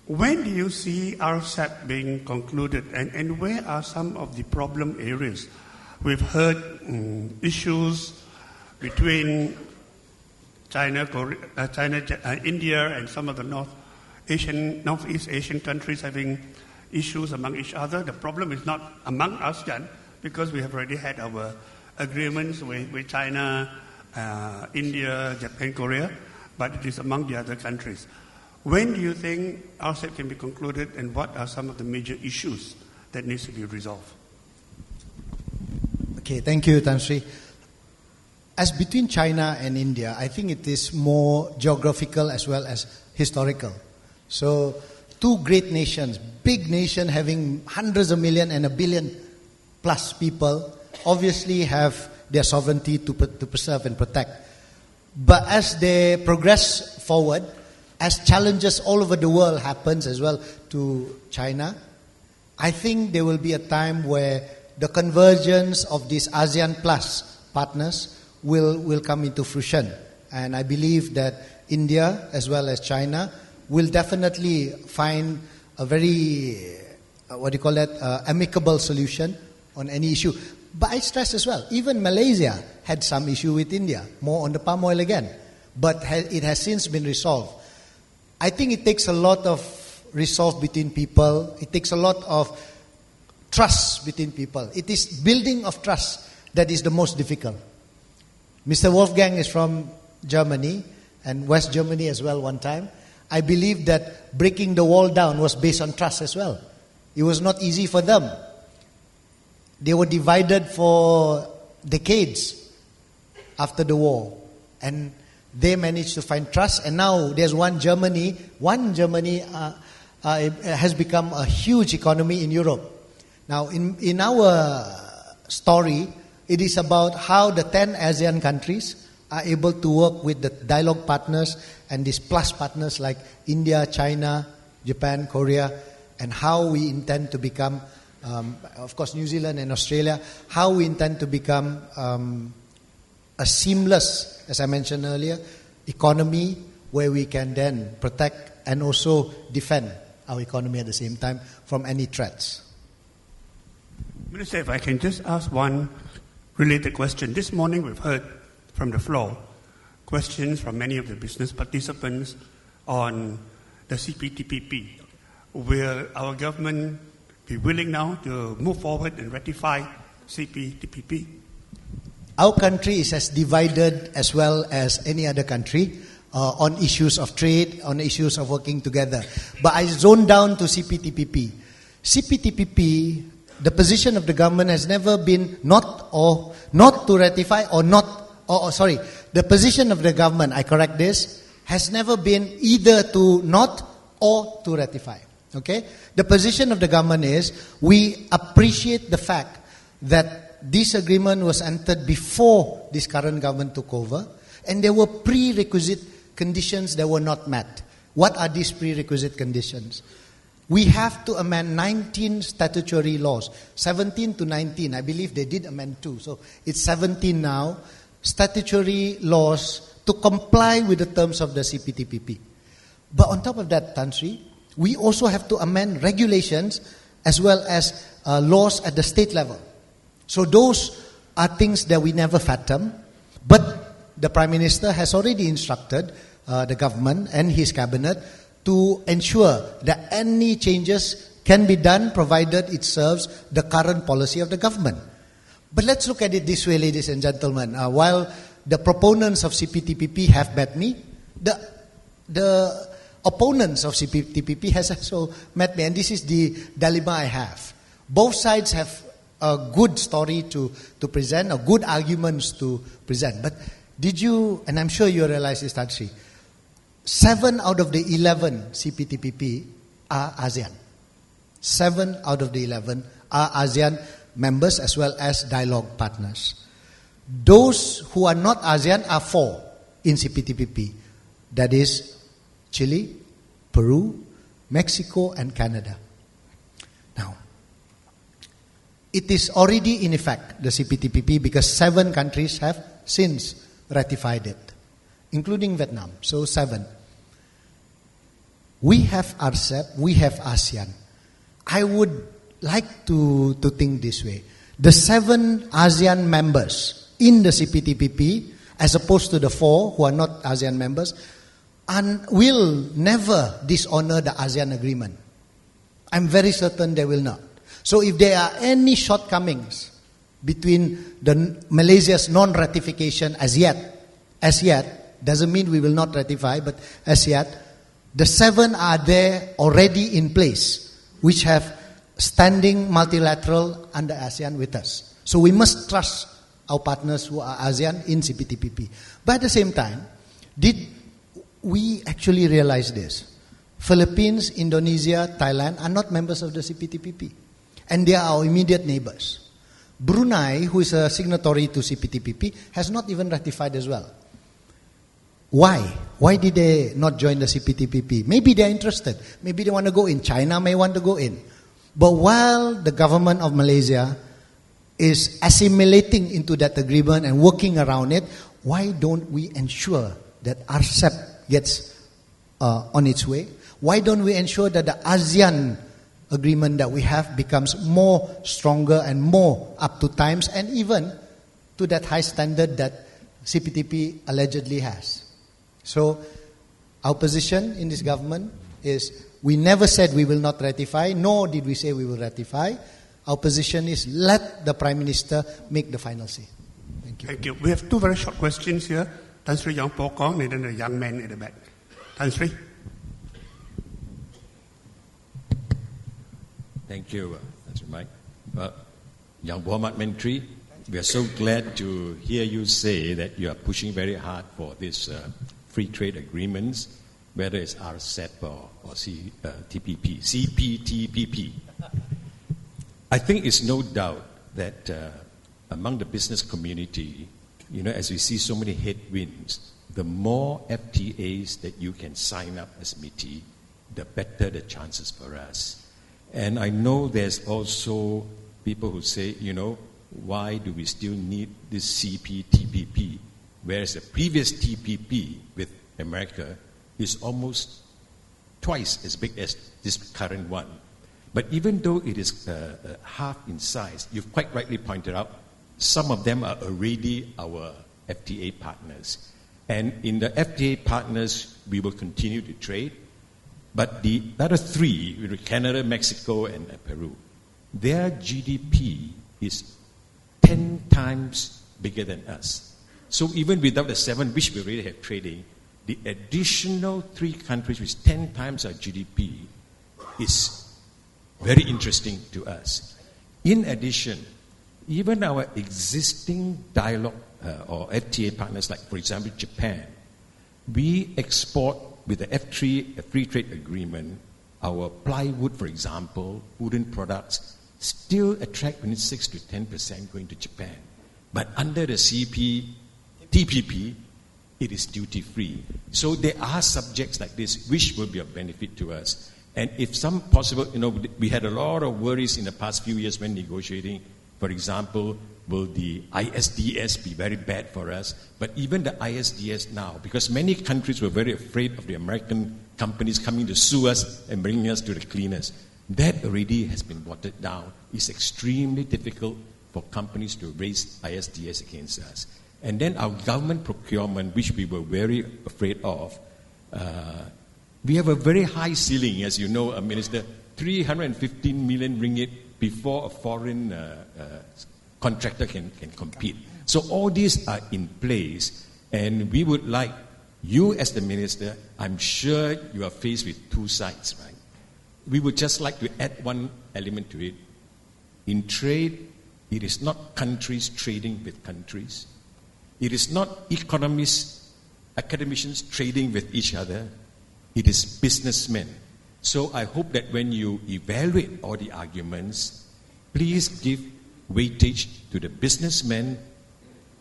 When do you see RCEP being concluded, and where are some of the problem areas? We've heard issues between China, India, and some of the Northeast Asian countries having issues among each other. The problem is not among ASEAN, because we have already had our agreements with China, India, Japan, Korea, but it is among the other countries. When do you think RCEP can be concluded, and what are some of the major issues that needs to be resolved? Okay, thank you, Tan Sri. As between China and India, I think it is more geographical as well as historical. So, two great nations, big nation having hundreds of millions and 1 billion plus people, obviously have their sovereignty to preserve and protect. But as they progress forward, as challenges all over the world happens as well to China, I think there will be a time where the convergence of these ASEAN Plus partners will come into fruition. And I believe that India as well as China will definitely find a very, amicable solution on any issue. But I stress as well, even Malaysia had some issue with India, more on the palm oil again. But it has since been resolved. I think it takes a lot of resolve between people. It takes a lot of trust between people. It is building of trust that is the most difficult. Mr. Wolfgang is from Germany and West Germany as well one time. I believe that breaking the wall down was based on trust as well. It was not easy for them. They were divided for decades after the war. And they managed to find trust, and now there's one Germany has become a huge economy in Europe. Now, in our story, it is about how the 10 ASEAN countries are able to work with the dialogue partners and these plus partners like India, China, Japan, Korea, and how we intend to become, of course, New Zealand and Australia, how we intend to become a seamless, as I mentioned earlier, economy where we can then protect and also defend our economy at the same time from any threats. Minister, if I can just ask one related question. This morning we've heard from the floor questions from many of the business participants on the CPTPP. Will our government be willing now to move forward and ratify CPTPP? Our country is as divided as well as any other country on issues of trade, on issues of working together. But I zone down to CPTPP. CPTPP, the position of the government has never been not to ratify the position of the government, I correct this, has never been either to not or to ratify. Okay? The position of the government is we appreciate the fact that this agreement was entered before this current government took over, and there were prerequisite conditions that were not met. What are these prerequisite conditions? We have to amend 19 statutory laws, 17 to 19. I believe they did amend 2, so it's 17 now, statutory laws to comply with the terms of the CPTPP. But on top of that, Tan Sri, we also have to amend regulations as well as laws at the state level. So those are things that we never fathom, but the Prime Minister has already instructed the government and his cabinet to ensure that any changes can be done provided it serves the current policy of the government. But let's look at it this way, ladies and gentlemen. While the proponents of CPTPP have met me, the opponents of CPTPP has also met me, and this is the dilemma I have. Both sides have a good story to present, or good arguments to present. But did you, and I'm sure you realize this, Tan Sri, 7 out of the 11 CPTPP are ASEAN. 7 out of the 11 are ASEAN members as well as dialogue partners. Those who are not ASEAN are 4 in CPTPP. That is Chile, Peru, Mexico, and Canada. Now, it is already in effect, the CPTPP, because 7 countries have since ratified it, including Vietnam. So 7. We have RCEP, we have ASEAN. I would like to think this way. The 7 ASEAN members in the CPTPP, as opposed to the 4 who are not ASEAN members, and will never dishonor the ASEAN agreement. I'm very certain they will not. So if there are any shortcomings between Malaysia's non-ratification as yet, doesn't mean we will not ratify, but as yet, the 7 are there already in place, which have standing multilateral under ASEAN with us. So we must trust our partners who are ASEAN in CPTPP. But at the same time, did we actually realize this? Philippines, Indonesia, Thailand are not members of the CPTPP. And they are our immediate neighbors. Brunei, who is a signatory to CPTPP, has not even ratified as well. Why? Why did they not join the CPTPP? Maybe they're interested. Maybe they want to go in. China may want to go in. But while the government of Malaysia is assimilating into that agreement and working around it, why don't we ensure that RCEP gets on its way? Why don't we ensure that the ASEAN agreement that we have becomes more stronger and more up to times and even to that high standard that CPTP allegedly has? So our position in this government is we never said we will not ratify, nor did we say we will ratify. Our position is let the Prime Minister make the final say. Thank you. Thank you. We have 2 very short questions here. Tan Sri Yang Pokong and then a young man at the back. Tan Sri. Thank you, Mr. Mike. Young Muhammad Menteri, we are so glad to hear you say that you are pushing very hard for these free trade agreements, whether it's RCEP or CPTPP. I think it's no doubt that among the business community, as we see so many headwinds, the more FTAs that you can sign up as METI, the better the chances for us. And I know there's also people who say, why do we still need this CPTPP, whereas the previous TPP with America is almost twice as big as this current one. But even though it is half in size, you've quite rightly pointed out, some of them are already our FTA partners. And in the FTA partners, we will continue to trade. But the other 3, Canada, Mexico, and Peru, their GDP is 10 times bigger than us. So even without the 7, which we already have trading, the additional 3 countries with 10 times our GDP is very interesting to us. In addition, even our existing dialogue or FTA partners, like for example Japan, we export with the F3 free trade agreement, our plywood, for example, wooden products, still attract only 6 to 10% going to Japan. But under the CPTPP, it is duty-free. So there are subjects like this which will be of benefit to us. And if some possible, we had a lot of worries in the past few years when negotiating. For example, will the ISDS be very bad for us? But even the ISDS now, because many countries were very afraid of the American companies coming to sue us and bringing us to the cleaners, that already has been watered down. It's extremely difficult for companies to raise ISDS against us. And then our government procurement, which we were very afraid of, we have a very high ceiling, as you know, Minister, 315 million ringgit before a foreign contractor can compete. So all these are in place, and we would like you as the Minister, I'm sure you are faced with 2 sides, right? We would just like to add one element to it. In trade, it is not countries trading with countries. It is not economists, academicians trading with each other. It is businessmen. So I hope that when you evaluate all the arguments, please give weightage to the businessmen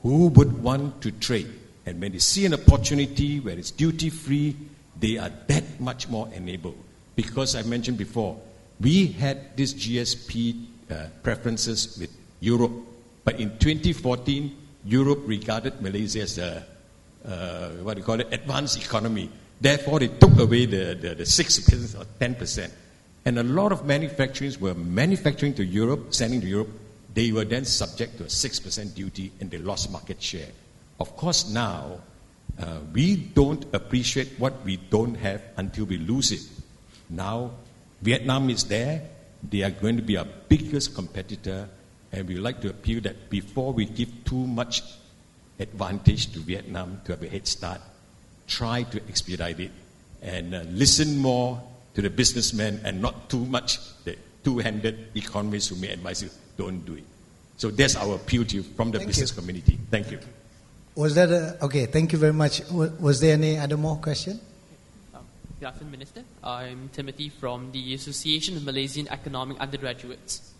who would want to trade. And when they see an opportunity where it's duty-free, they are that much more enabled. Because I mentioned before, we had this GSP preferences with Europe. But in 2014, Europe regarded Malaysia as a, advanced economy. Therefore, they took away the 6% or 10%. And a lot of manufacturers were manufacturing to Europe, sending to Europe. They were then subject to a 6% duty and they lost market share. Of course, now, we don't appreciate what we don't have until we lose it. Now, Vietnam is there. They are going to be our biggest competitor. And we would like to appeal that before we give too much advantage to Vietnam to have a head start, try to expedite it and listen more to the businessmen and not too much the two-handed economists who may advise you, don't do it. So that's our appeal to you from the business community. Thank you. Was that okay, thank you very much. Was there any other more question? Good afternoon, Minister. I'm Timothy from the Association of Malaysian Economic Undergraduates.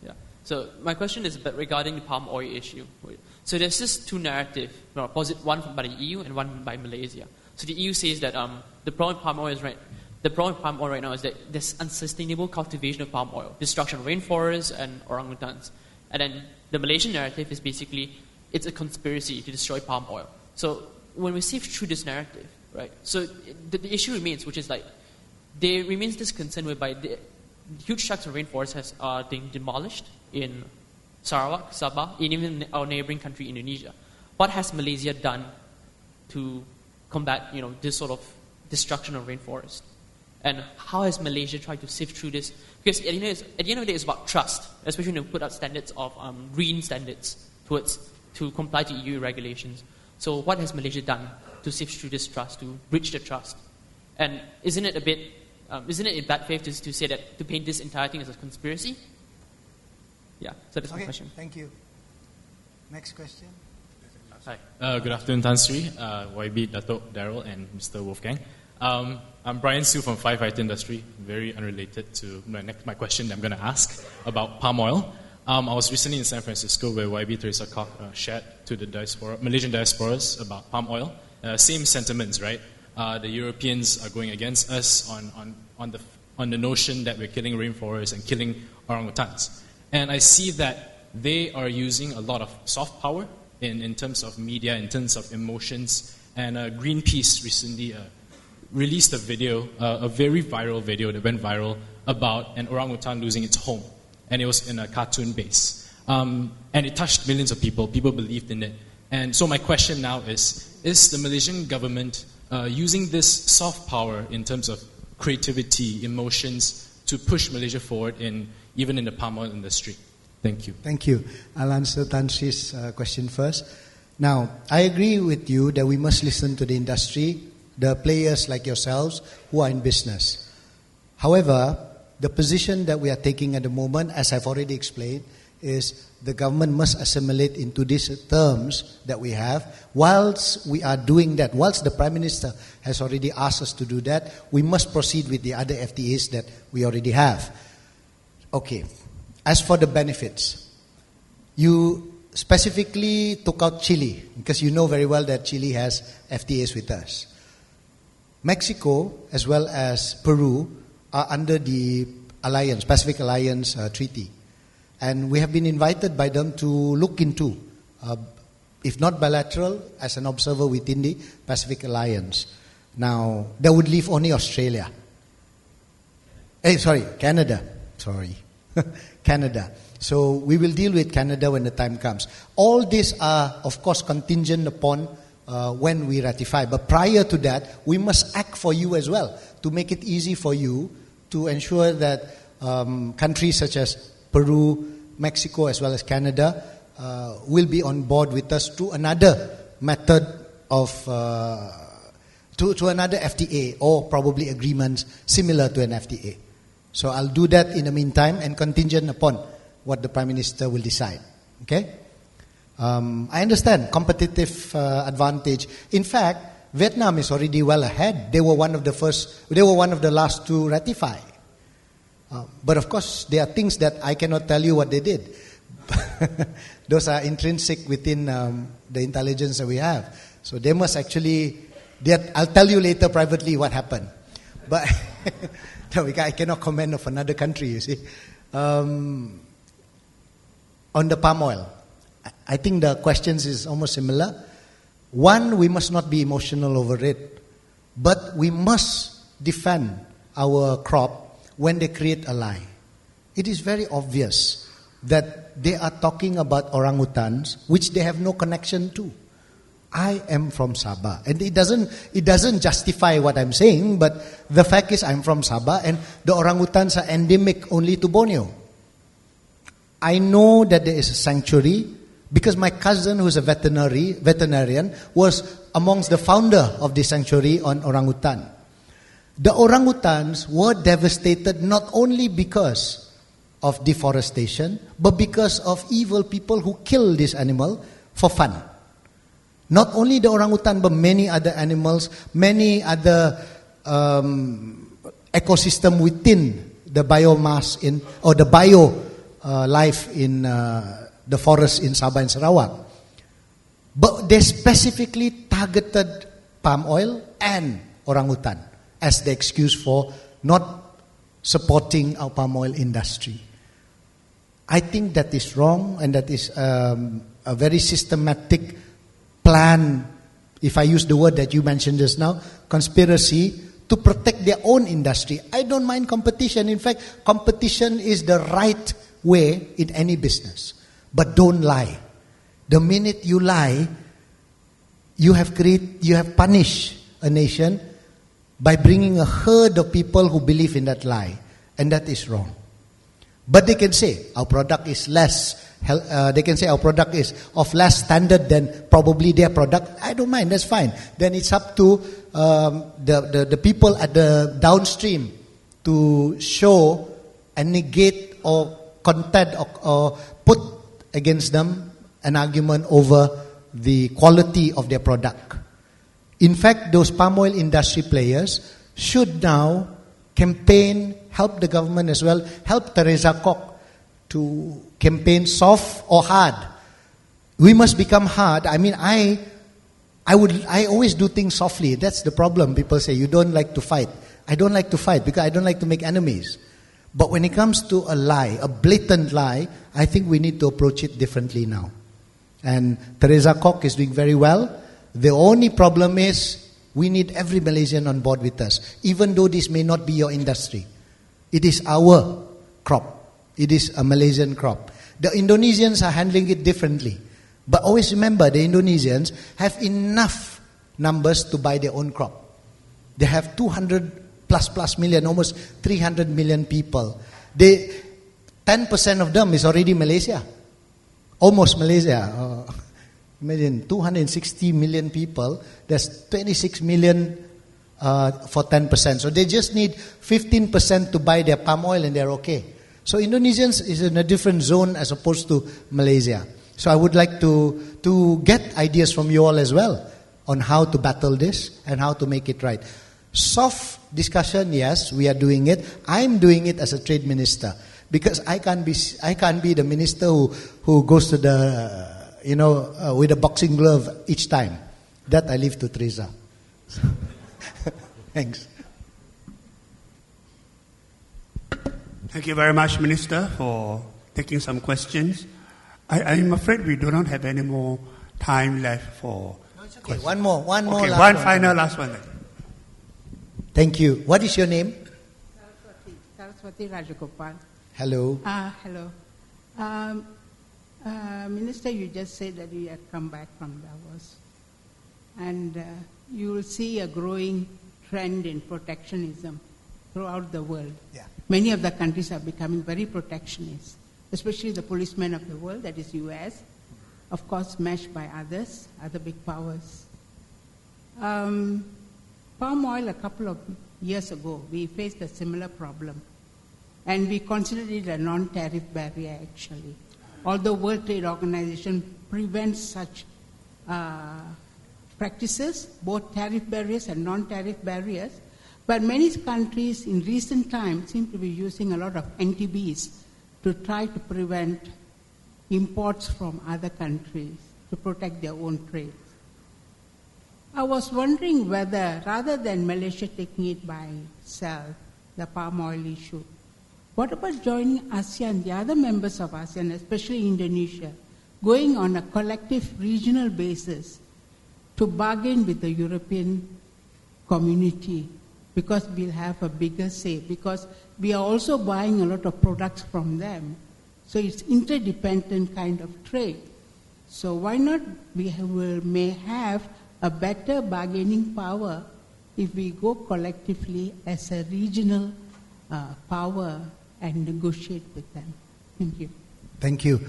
Yeah. So my question is regarding the palm oil issue. So there's this two narrative, one by the EU and one by Malaysia. So the EU says that the problem with palm oil is right now is that there's unsustainable cultivation of palm oil, destruction of rainforests and orangutans. And then the Malaysian narrative is basically it's a conspiracy to destroy palm oil. So when we sift through this narrative, right? So the issue remains, which is like there remains this concern whereby the huge tracts of rainforest are being demolished in Sarawak, Sabah, and even our neighboring country, Indonesia. What has Malaysia done to combat, this sort of destruction of rainforest? And how has Malaysia tried to sift through this? Because at the end of the day, it's about trust, especially when we put out standards of green standards to comply to EU regulations. So what has Malaysia done to sift through this trust, to bridge the trust? And isn't it in bad faith to say that, to paint this entire thing as a conspiracy? Yeah, so that's my question. Thank you. Next question. Hi. Good afternoon, Tan Sri, YB Darell and Mr. Wolfgang. I'm Brian Siu from Firefighter Industry, very unrelated to my question that I'm going to ask about palm oil. I was recently in San Francisco where YB Teresa Koch shared to the Malaysian diasporas about palm oil. Same sentiments, right? The Europeans are going against us on the notion that we're killing rainforests and killing orangutans. And I see that they are using a lot of soft power in terms of media, in terms of emotions. And Greenpeace recently released a video, a very viral video that went viral about an orangutan losing its home. And it was in a cartoon base. And it touched millions of people. People believed in it. And so my question now is the Malaysian government using this soft power in terms of creativity, emotions, to push Malaysia forward even in the palm oil industry? Thank you. Thank you. I'll answer Tan Sri's question first. Now, I agree with you that we must listen to the industry, the players like yourselves who are in business. However, the position that we are taking at the moment, as I've already explained, is the government must assimilate into these terms that we have. Whilst we are doing that, whilst the Prime Minister has already asked us to do that, we must proceed with the other FTAs that we already have. Okay. As for the benefits, you specifically took out Chile, because you know very well that Chile has FTAs with us. Mexico, as well as Peru, are under the Alliance, Pacific Alliance Treaty. And we have been invited by them to look into, if not bilateral, as an observer within the Pacific Alliance. Now, that would leave only Australia. Canada. Canada. So we will deal with Canada when the time comes. All these are, of course, contingent upon when we ratify. But prior to that, we must act for you as well, to make it easy for you to ensure that countries such as Peru, Mexico, as well as Canada will be on board with us to another method of, to another FTA or probably agreements similar to an FTA. So I'll do that in the meantime and contingent upon what the Prime Minister will decide. Okay? I understand competitive advantage. In fact, Vietnam is already well ahead. They were one of the last to ratify. But of course, there are things that I cannot tell you what they did. Those are intrinsic within the intelligence that we have. So they must actually, I'll tell you later privately what happened. But no, I cannot comment of another country, you see. On the palm oil, I think the questions is almost similar. One, we must not be emotional over it. But we must defend our crop when they create a lie. It is very obvious that they are talking about orangutans, which they have no connection to. I am from Sabah, and it doesn't justify what I'm saying, but the fact is I'm from Sabah, and the orangutans are endemic only to Borneo. I know that there is a sanctuary because my cousin, who's a veterinarian, was amongst the founder of the sanctuary on orangutan. The orangutans were devastated not only because of deforestation, but because of evil people who kill this animal for fun. Not only the orangutan, but many other animals, many other ecosystem within the biomass or the life in the forest in Sabah and Sarawak. But they specifically targeted palm oil and orangutan as the excuse for not supporting our palm oil industry. I think that is wrong, and that is a very systematic plan, if I use the word that you mentioned just now, conspiracy to protect their own industry. I don't mind competition. In fact, competition is the right way in any business. But don't lie. The minute you lie, you have punished a nation by bringing a herd of people who believe in that lie. And that is wrong. But they can say our product is they can say our product is of less standard than probably their product. I don't mind, that's fine. Then it's up to the people at the downstream to show and negate or contend or put against them an argument over the quality of their product. In fact, those palm oil industry players should now campaign, help the government as well, help Teresa Kok to campaign soft or hard. We must become hard. I mean, I always do things softly. That's the problem. People say, you don't like to fight. I don't like to fight because I don't like to make enemies. But when it comes to a lie, a blatant lie, I think we need to approach it differently now. And Teresa Kok is doing very well. The only problem is we need every Malaysian on board with us, even though this may not be your industry. It is our crop. It is a Malaysian crop. The Indonesians are handling it differently. But always remember, the Indonesians have enough numbers to buy their own crop. They have 200 plus million, almost 300 million people. 10% of them is already Malaysia. Almost Malaysia. Imagine 260 million people. There's 26 million for 10%. So they just need 15% to buy their palm oil and they're okay. So Indonesians is in a different zone as opposed to Malaysia. So I would like to get ideas from you all as well on how to battle this and how to make it right. Soft discussion, yes, we are doing it. I'm doing it as a trade minister because I can't be the minister who goes to the with a boxing glove each time. That I leave to Teresa. Thanks. Thank you very much, Minister, for taking some questions. I'm afraid we do not have any more time left for questions. One more. Okay, last one. Then. Thank you. What is your name? Saraswati Rajagopal. Hello. Hello. Minister, you just said that you had come back from Davos. And you will see a growing trend in protectionism throughout the world. Yeah. Many of the countries are becoming very protectionist, especially the policemen of the world, that is US, of course matched by other big powers. Palm oil, a couple of years ago, we faced a similar problem. And we considered it a non-tariff barrier, actually. Although World Trade Organization prevents such practices, both tariff barriers and non-tariff barriers, but many countries in recent times seem to be using a lot of NTBs to try to prevent imports from other countries to protect their own trade. I was wondering whether, rather than Malaysia taking it by itself, the palm oil issue, what about joining ASEAN, the other members of ASEAN, especially Indonesia, going on a collective regional basis to bargain with the European community, because we'll have a bigger say, because we are also buying a lot of products from them. So it's interdependent kind of trade. So why not may have a better bargaining power if we go collectively as a regional power and negotiate with them. Thank you. Thank you.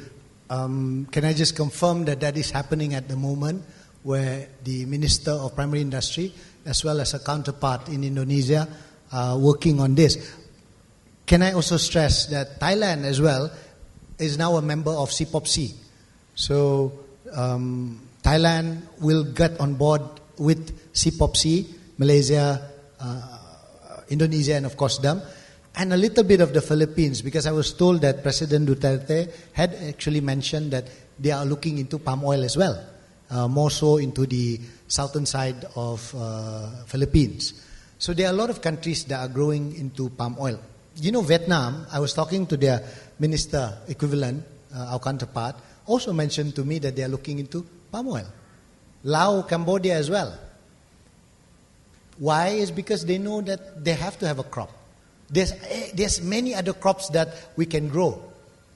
Can I just confirm that that is happening at the moment, where the Minister of Primary Industry as well as a counterpart in Indonesia are working on this. Can I also stress that Thailand as well is now a member of CPOPC. So Thailand will get on board with CPOPC, Malaysia, Indonesia, and of course them, and a little bit of the Philippines, because I was told that President Duterte had actually mentioned that they are looking into palm oil as well, more so into the southern side of Philippines. So there are a lot of countries that are growing into palm oil. You know, Vietnam, I was talking to their minister equivalent, our counterpart, also mentioned to me that they are looking into palm oil. Laos, Cambodia as well. Why? Is because they know that they have to have a crop. There's many other crops that we can grow.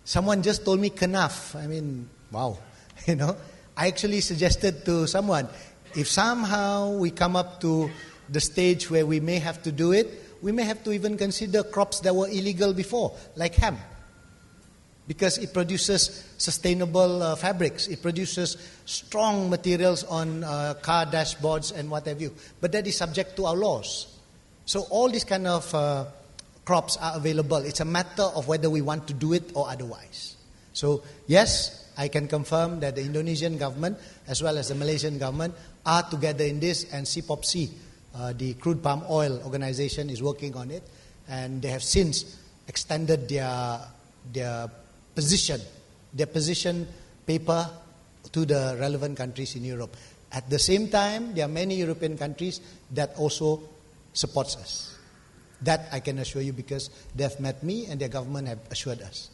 Someone just told me kanaf. I mean, wow. You know, I actually suggested to someone, if somehow we come up to the stage where we may have to do it, we may have to even consider crops that were illegal before, like hemp. Because it produces sustainable fabrics. It produces strong materials on car dashboards and what have you. But that is subject to our laws. So all these kind of crops are available. It's a matter of whether we want to do it or otherwise. So yes, I can confirm that the Indonesian government as well as the Malaysian government are together in this, and CPOPC, the crude palm oil organization, is working on it, and they have since extended their position paper to the relevant countries in Europe. At the same time, there are many European countries that also supports us. That I can assure you, because they have met me and their government have assured us.